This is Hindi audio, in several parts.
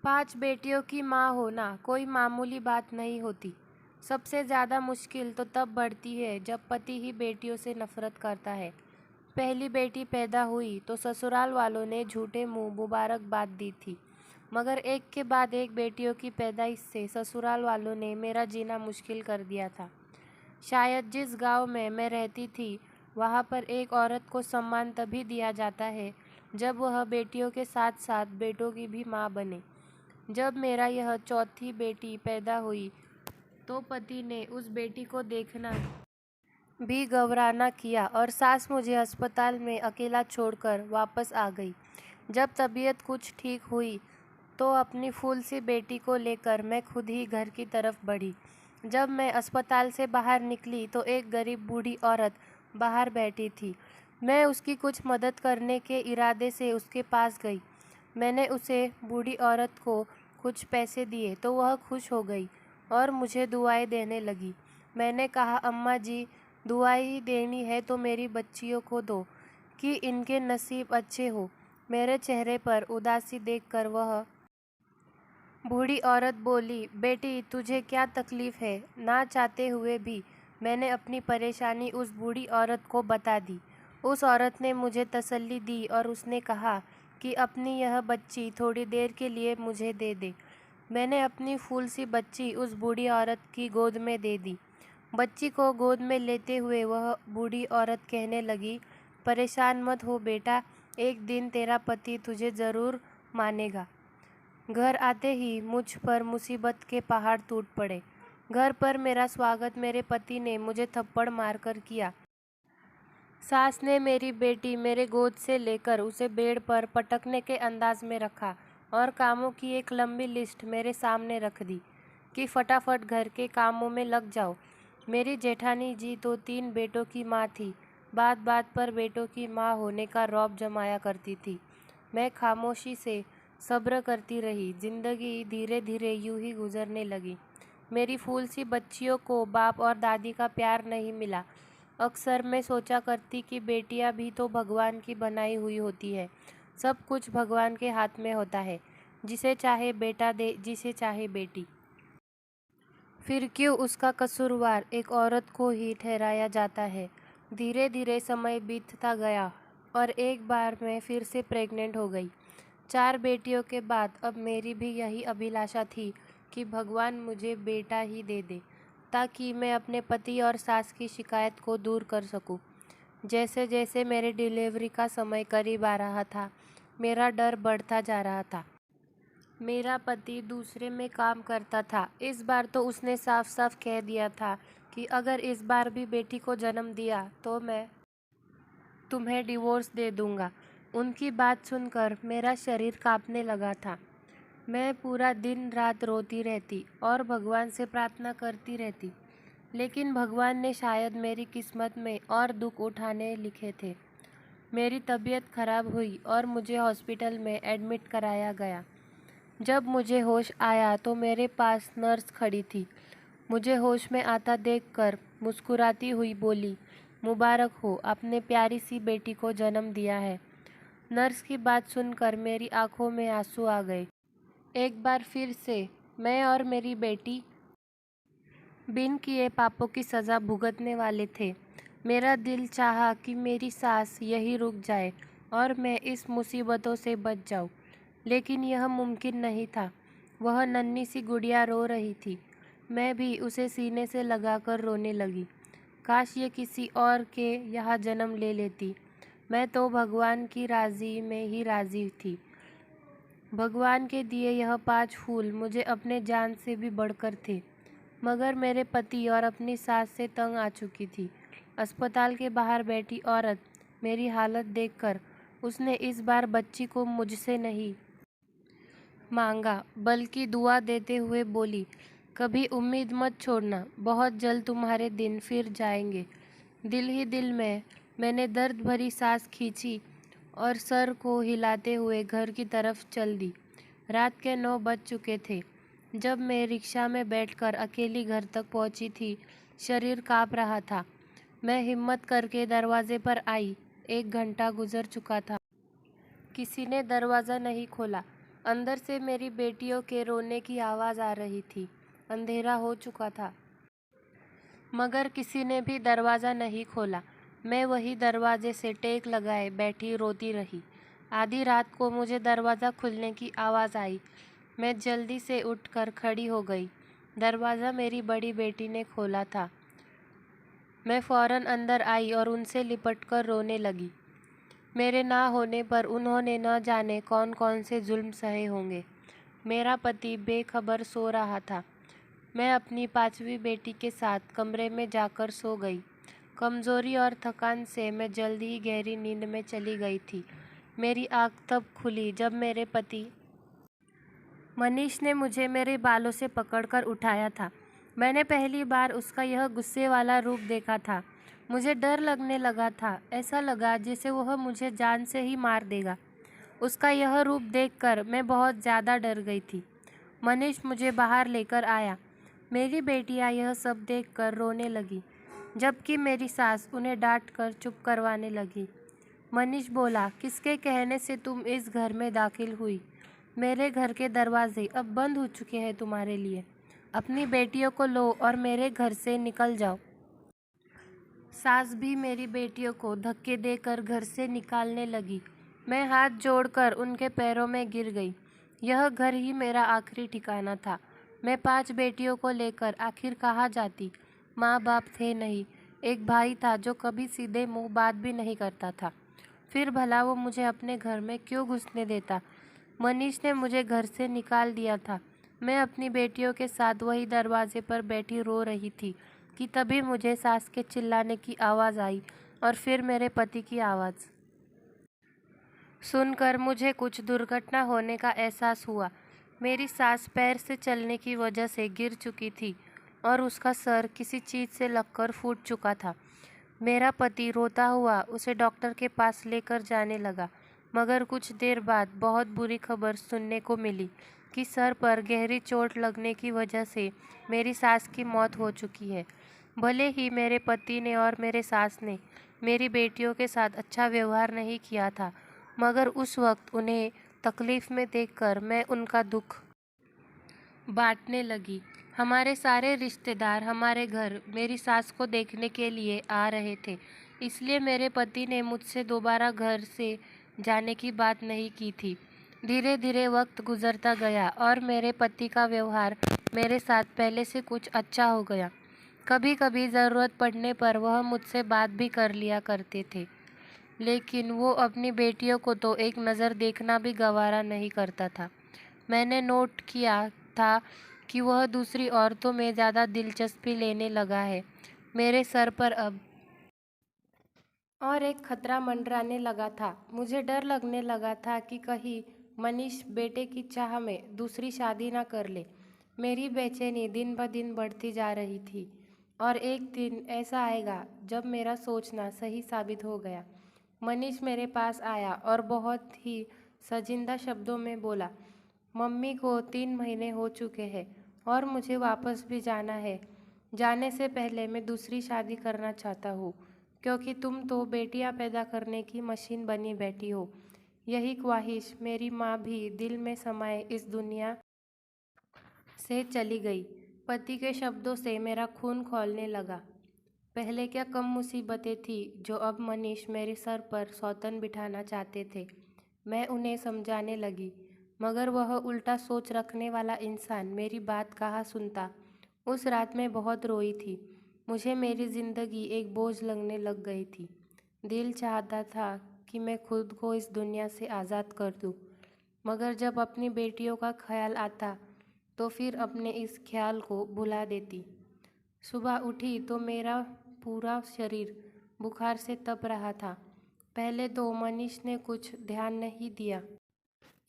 5 बेटियों की माँ होना कोई मामूली बात नहीं होती। सबसे ज़्यादा मुश्किल तो तब बढ़ती है जब पति ही बेटियों से नफरत करता है। पहली बेटी पैदा हुई तो ससुराल वालों ने झूठे मुंह मुबारकबाद दी थी, मगर एक के बाद एक बेटियों की पैदाइश से ससुराल वालों ने मेरा जीना मुश्किल कर दिया था। शायद जिस गांव में मैं रहती थी, वहाँ पर एक औरत को सम्मान तभी दिया जाता है जब वह बेटियों के साथ साथ बेटों की भी माँ बने। जब मेरा यह चौथी बेटी पैदा हुई तो पति ने उस बेटी को देखना भी गवारा किया और सास मुझे अस्पताल में अकेला छोड़कर वापस आ गई। जब तबीयत कुछ ठीक हुई तो अपनी फूल सी बेटी को लेकर मैं खुद ही घर की तरफ बढ़ी। जब मैं अस्पताल से बाहर निकली तो एक गरीब बूढ़ी औरत बाहर बैठी थी। मैं उसकी कुछ मदद करने के इरादे से उसके पास गई। मैंने उसे बूढ़ी औरत को कुछ पैसे दिए तो वह खुश हो गई और मुझे दुआएं देने लगी। मैंने कहा, अम्मा जी, दुआएं ही देनी है तो मेरी बच्चियों को दो कि इनके नसीब अच्छे हो। मेरे चेहरे पर उदासी देखकर वह बूढ़ी औरत बोली, बेटी तुझे क्या तकलीफ है? ना चाहते हुए भी मैंने अपनी परेशानी उस बूढ़ी औरत को बता दी। उस औरत ने मुझे तसल्ली दी और उसने कहा कि अपनी यह बच्ची थोड़ी देर के लिए मुझे दे दे। मैंने अपनी फूल सी बच्ची उस बूढ़ी औरत की गोद में दे दी। बच्ची को गोद में लेते हुए वह बूढ़ी औरत कहने लगी, परेशान मत हो बेटा, एक दिन तेरा पति तुझे ज़रूर मानेगा। घर आते ही मुझ पर मुसीबत के पहाड़ टूट पड़े। घर पर मेरा स्वागत मेरे पति ने मुझे थप्पड़ मारकर किया। सास ने मेरी बेटी मेरे गोद से लेकर उसे बेड पर पटकने के अंदाज में रखा और कामों की एक लंबी लिस्ट मेरे सामने रख दी कि फटाफट घर के कामों में लग जाओ। मेरी जेठानी जी तो 3 बेटों की माँ थी। बात बात पर बेटों की माँ होने का रौब जमाया करती थी। मैं खामोशी से सब्र करती रही। जिंदगी धीरे धीरे यूं ही गुजरने लगी। मेरी फूल सी बच्चियों को बाप और दादी का प्यार नहीं मिला। अक्सर मैं सोचा करती कि बेटियां भी तो भगवान की बनाई हुई होती है। सब कुछ भगवान के हाथ में होता है, जिसे चाहे बेटा दे, जिसे चाहे बेटी। फिर क्यों उसका कसूरवार एक औरत को ही ठहराया जाता है। धीरे धीरे समय बीतता गया और एक बार मैं फिर से प्रेग्नेंट हो गई। 4 बेटियों के बाद अब मेरी भी यही अभिलाषा थी कि भगवान मुझे बेटा ही दे दे, ताकि मैं अपने पति और सास की शिकायत को दूर कर सकूं। जैसे जैसे मेरे डिलीवरी का समय करीब आ रहा था, मेरा डर बढ़ता जा रहा था। मेरा पति दूसरे में काम करता था। इस बार तो उसने साफ साफ कह दिया था कि अगर इस बार भी बेटी को जन्म दिया तो मैं तुम्हें डिवोर्स दे दूंगा। उनकी बात सुनकर मेरा शरीर कांपने लगा था। मैं पूरा दिन रात रोती रहती और भगवान से प्रार्थना करती रहती, लेकिन भगवान ने शायद मेरी किस्मत में और दुख उठाने लिखे थे। मेरी तबीयत खराब हुई और मुझे हॉस्पिटल में एडमिट कराया गया। जब मुझे होश आया तो मेरे पास नर्स खड़ी थी। मुझे होश में आता देखकर मुस्कुराती हुई बोली, मुबारक हो, आपने प्यारी सी बेटी को जन्म दिया है। नर्स की बात सुनकर मेरी आंखों में आंसू आ गए। एक बार फिर से मैं और मेरी बेटी बिन किए पापों की सज़ा भुगतने वाले थे। मेरा दिल चाहा कि मेरी सांस यहीं रुक जाए और मैं इस मुसीबतों से बच जाऊं, लेकिन यह मुमकिन नहीं था। वह नन्ही सी गुड़िया रो रही थी। मैं भी उसे सीने से लगाकर रोने लगी। काश ये किसी और के यहाँ जन्म ले लेती। मैं तो भगवान की राज़ी में ही राज़ी थी। भगवान के दिए यह 5 फूल मुझे अपने जान से भी बढ़कर थे, मगर मेरे पति और अपनी सास से तंग आ चुकी थी। अस्पताल के बाहर बैठी औरत मेरी हालत देखकर उसने इस बार बच्ची को मुझसे नहीं मांगा, बल्कि दुआ देते हुए बोली, कभी उम्मीद मत छोड़ना, बहुत जल्द तुम्हारे दिन फिर जाएंगे। दिल ही दिल में मैंने दर्द भरी सांस खींची और सर को हिलाते हुए घर की तरफ चल दी। रात के 9 बज चुके थे जब मैं रिक्शा में बैठकर अकेली घर तक पहुंची थी। शरीर कांप रहा था। मैं हिम्मत करके दरवाजे पर आई। 1 घंटा गुजर चुका था। किसी ने दरवाज़ा नहीं खोला। अंदर से मेरी बेटियों के रोने की आवाज़ आ रही थी। अंधेरा हो चुका था, मगर किसी ने भी दरवाज़ा नहीं खोला। मैं वही दरवाजे से टेक लगाए बैठी रोती रही। आधी रात को मुझे दरवाज़ा खुलने की आवाज़ आई। मैं जल्दी से उठकर खड़ी हो गई। दरवाज़ा मेरी बड़ी बेटी ने खोला था। मैं फ़ौरन अंदर आई और उनसे लिपटकर रोने लगी। मेरे ना होने पर उन्होंने न जाने कौन कौन से जुल्म सहे होंगे। मेरा पति बेखबर सो रहा था। मैं अपनी 5वीं बेटी के साथ कमरे में जाकर सो गई। कमज़ोरी और थकान से मैं जल्दी ही गहरी नींद में चली गई थी। मेरी आँख तब खुली जब मेरे पति मनीष ने मुझे मेरे बालों से पकड़कर उठाया था। मैंने पहली बार उसका यह गुस्से वाला रूप देखा था। मुझे डर लगने लगा था। ऐसा लगा जैसे वह मुझे जान से ही मार देगा। उसका यह रूप देखकर मैं बहुत ज़्यादा डर गई थी। मनीष मुझे बाहर लेकर आया। मेरी बेटियां यह सब देखकर रोने लगी, जबकि मेरी सास उन्हें डांटकर चुप करवाने लगी। मनीष बोला, किसके कहने से तुम इस घर में दाखिल हुई? मेरे घर के दरवाजे अब बंद हो चुके हैं तुम्हारे लिए। अपनी बेटियों को लो और मेरे घर से निकल जाओ। सास भी मेरी बेटियों को धक्के देकर घर से निकालने लगी। मैं हाथ जोड़कर उनके पैरों में गिर गई। यह घर ही मेरा आखिरी ठिकाना था। मैं 5 बेटियों को लेकर आखिर कहाँ जाती? माँ बाप थे नहीं। एक भाई था जो कभी सीधे मुंह बात भी नहीं करता था। फिर भला वो मुझे अपने घर में क्यों घुसने देता? मनीष ने मुझे घर से निकाल दिया था। मैं अपनी बेटियों के साथ वही दरवाजे पर बैठी रो रही थी कि तभी मुझे सास के चिल्लाने की आवाज़ आई और फिर मेरे पति की आवाज़ सुनकर मुझे कुछ दुर्घटना होने का एहसास हुआ। मेरी सास पैर से चलने की वजह से गिर चुकी थी और उसका सर किसी चीज़ से लगकर फूट चुका था। मेरा पति रोता हुआ उसे डॉक्टर के पास लेकर जाने लगा, मगर कुछ देर बाद बहुत बुरी खबर सुनने को मिली कि सर पर गहरी चोट लगने की वजह से मेरी सास की मौत हो चुकी है। भले ही मेरे पति ने और मेरे सास ने मेरी बेटियों के साथ अच्छा व्यवहार नहीं किया था, मगर उस वक्त उन्हें तकलीफ़ में देखकर मैं उनका दुख बांटने लगी। हमारे सारे रिश्तेदार हमारे घर मेरी सास को देखने के लिए आ रहे थे, इसलिए मेरे पति ने मुझसे दोबारा घर से जाने की बात नहीं की थी। धीरे धीरे वक्त गुजरता गया और मेरे पति का व्यवहार मेरे साथ पहले से कुछ अच्छा हो गया। कभी कभी ज़रूरत पड़ने पर वह मुझसे बात भी कर लिया करते थे, लेकिन वो अपनी बेटियों को तो एक नज़र देखना भी गवारा नहीं करता था। मैंने नोट किया था कि वह दूसरी औरतों में ज़्यादा दिलचस्पी लेने लगा है। मेरे सर पर अब और एक खतरा मंडराने लगा था। मुझे डर लगने लगा था कि कहीं मनीष बेटे की चाह में दूसरी शादी ना कर ले। मेरी बेचैनी दिन ब दिन बढ़ती जा रही थी और एक दिन ऐसा आएगा जब मेरा सोचना सही साबित हो गया। मनीष मेरे पास आया और बहुत ही संजीदा शब्दों में बोला, मम्मी को 3 महीने हो चुके हैं और मुझे वापस भी जाना है। जाने से पहले मैं दूसरी शादी करना चाहता हूँ, क्योंकि तुम तो बेटियां पैदा करने की मशीन बनी बैठी हो। यही ख्वाहिश मेरी माँ भी दिल में समाये इस दुनिया से चली गई। पति के शब्दों से मेरा खून खौलने लगा। पहले क्या कम मुसीबतें थी जो अब मनीष मेरे सर पर सौतन बिठाना चाहते थे। मैं उन्हें समझाने लगी, मगर वह उल्टा सोच रखने वाला इंसान मेरी बात कहाँ सुनता। उस रात मैं बहुत रोई थी। मुझे मेरी ज़िंदगी एक बोझ लगने लग गई थी। दिल चाहता था कि मैं खुद को इस दुनिया से आज़ाद कर दूँ, मगर जब अपनी बेटियों का ख्याल आता तो फिर अपने इस ख्याल को भुला देती। सुबह उठी तो मेरा पूरा शरीर बुखार से तप रहा था। पहले तो मनीष ने कुछ ध्यान नहीं दिया,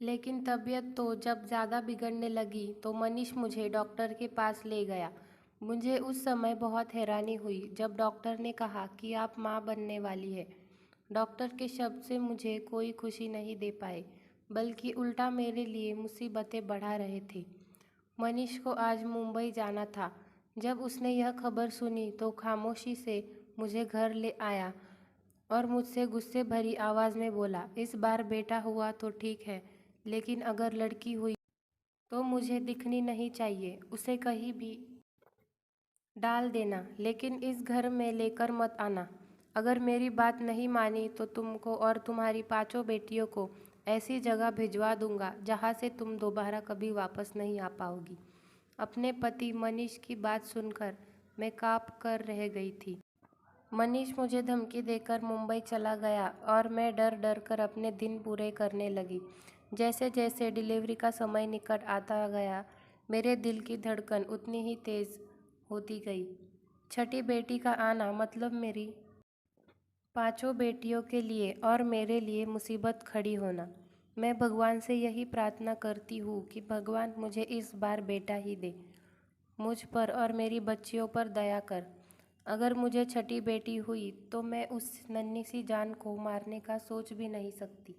लेकिन तबीयत तो जब ज़्यादा बिगड़ने लगी तो मनीष मुझे डॉक्टर के पास ले गया। मुझे उस समय बहुत हैरानी हुई जब डॉक्टर ने कहा कि आप माँ बनने वाली है। डॉक्टर के शब्द से मुझे कोई खुशी नहीं दे पाए, बल्कि उल्टा मेरे लिए मुसीबतें बढ़ा रहे थे। मनीष को आज मुंबई जाना था। जब उसने यह खबर सुनी तो खामोशी से मुझे घर ले आया और मुझसे गुस्से भरी आवाज़ में बोला, इस बार बेटा हुआ तो ठीक है, लेकिन अगर लड़की हुई तो मुझे दिखनी नहीं चाहिए, उसे कहीं भी डाल देना, लेकिन इस घर में लेकर मत आना। अगर मेरी बात नहीं मानी तो तुमको और तुम्हारी 5 बेटियों को ऐसी जगह भिजवा दूंगा जहाँ से तुम दोबारा कभी वापस नहीं आ पाओगी। अपने पति मनीष की बात सुनकर मैं काँप कर रह गई थी। मनीष मुझे धमकी देकर मुंबई चला गया और मैं डर डर कर अपने दिन पूरे करने लगी। जैसे जैसे डिलीवरी का समय निकट आता गया, मेरे दिल की धड़कन उतनी ही तेज़ होती गई। छठी बेटी का आना मतलब मेरी 5 बेटियों के लिए और मेरे लिए मुसीबत खड़ी होना। मैं भगवान से यही प्रार्थना करती हूँ कि भगवान मुझे इस बार बेटा ही दे। मुझ पर और मेरी बच्चियों पर दया कर। अगर मुझे छठी बेटी हुई तो मैं उस नन्ही सी जान को मारने का सोच भी नहीं सकती।